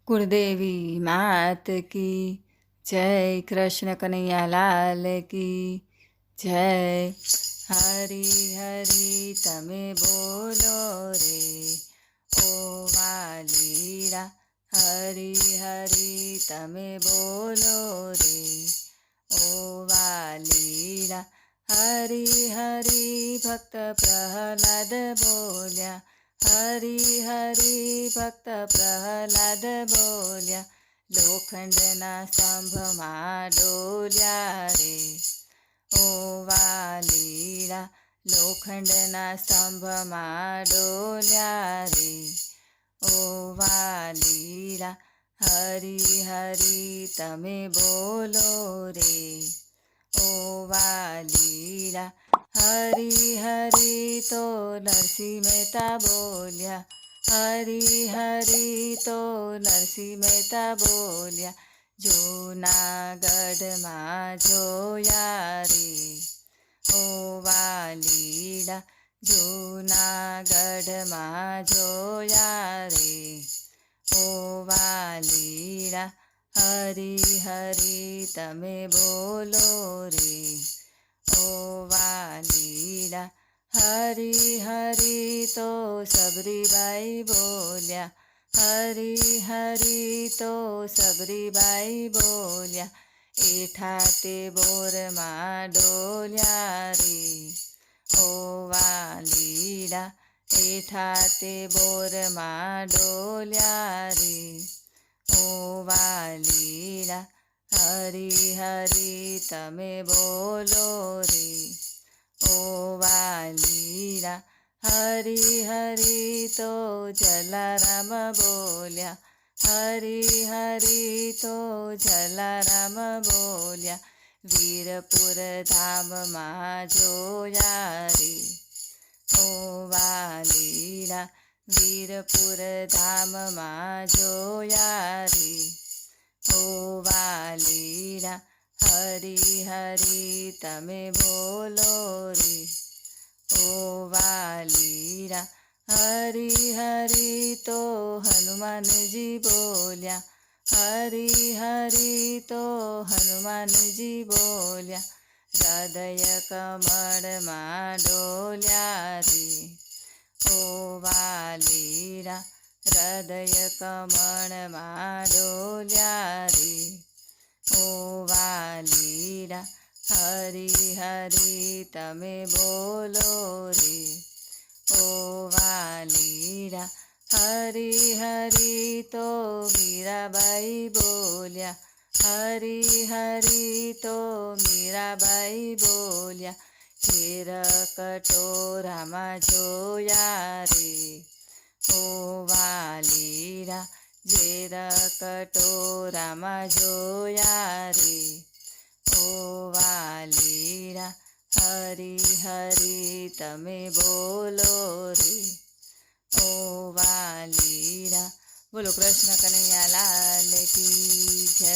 कुलदेवी मात की जय। कृष्ण कन्हैया लाल की जय। हरि हरि तमे बोलो रे ओ वालीड़ा। हरि हरि तमे बोलो रे ओ वालीड़ा। हरि हरि भक्त प्रहलाद बोल्या। हरि हरि भक्त प्रहलाद बोल्या। लोखंडना स्तंभમાં ડોલ્યા રે ઓ વાલીડા। લોખંડના સ્તંભમાં ડોલ્યા રે ઓ વાલીડા। હરિ હરિ તમે બોલો રે ઓ વાલીડા। હરિ હરિ તો નરસિંહ મહેતા બોલ્યા। હરિ હરિ તો નરસિંહ મહેતા બોલ્યા। જૂનાગઢમાં જોયા રે ઓ વાલીડા। જૂનાગઢમાં જોયા રે ઓ વાલીડા। હરિ હરિ તમે બોલો રે ઓ વાલીડા। હરિ હરિ તો સબરીબાઈ બોલ્યા। હરિ હરિ તો સબરીબાઈ બોલ્યા। એઠા તે બોરમાં ડોલ્યા રે ઓ વાલીડા। એઠા તે બોરમાં ડોલ્યા રે ઓ વાલીડા। હરિ હરિ તમે બોલો રે ઓ વાલીડા। હરિ હરિ તો જલારામ બોલ્યા। હરિ હરિ તો જલારામ બોલ્યા। વીરપુર ધામમાં જોયા રે ઓ વાલીડા। વીરપુર ધામમાં જોયા રે ઓ વાલીડા। હરિ હરિ તમે બોલો રે ઓ વાલીડા। હરિ હરિ તો હનુમાનજી બોલ્યા। હરિ હરિ તો હનુમાનજી બોલ્યા। હૃદય કમળમાં ડોલ્યા રે ઓ વાલીડા। હૃદય કમળમાં ડોલ્યા રે ઓ વાલીડા। હરિ હરિ તમે બોલો રે ઓ વાલીડા। હરિ હરિ તો મીરાબાઈ બોલ્યા। હરિ હરિ તો મીરાબાઈ બોલ્યા। ઝેર કટોરામાં જોયા રે ઓ વાલીડા। ઝેર કટોરામાં જોયા રે ઓ વાલીડા। હરિ હરિ તમે બોલો રે ઓ વાલીડા। બોલો કૃષ્ણ કનૈયા લાલ કી જય।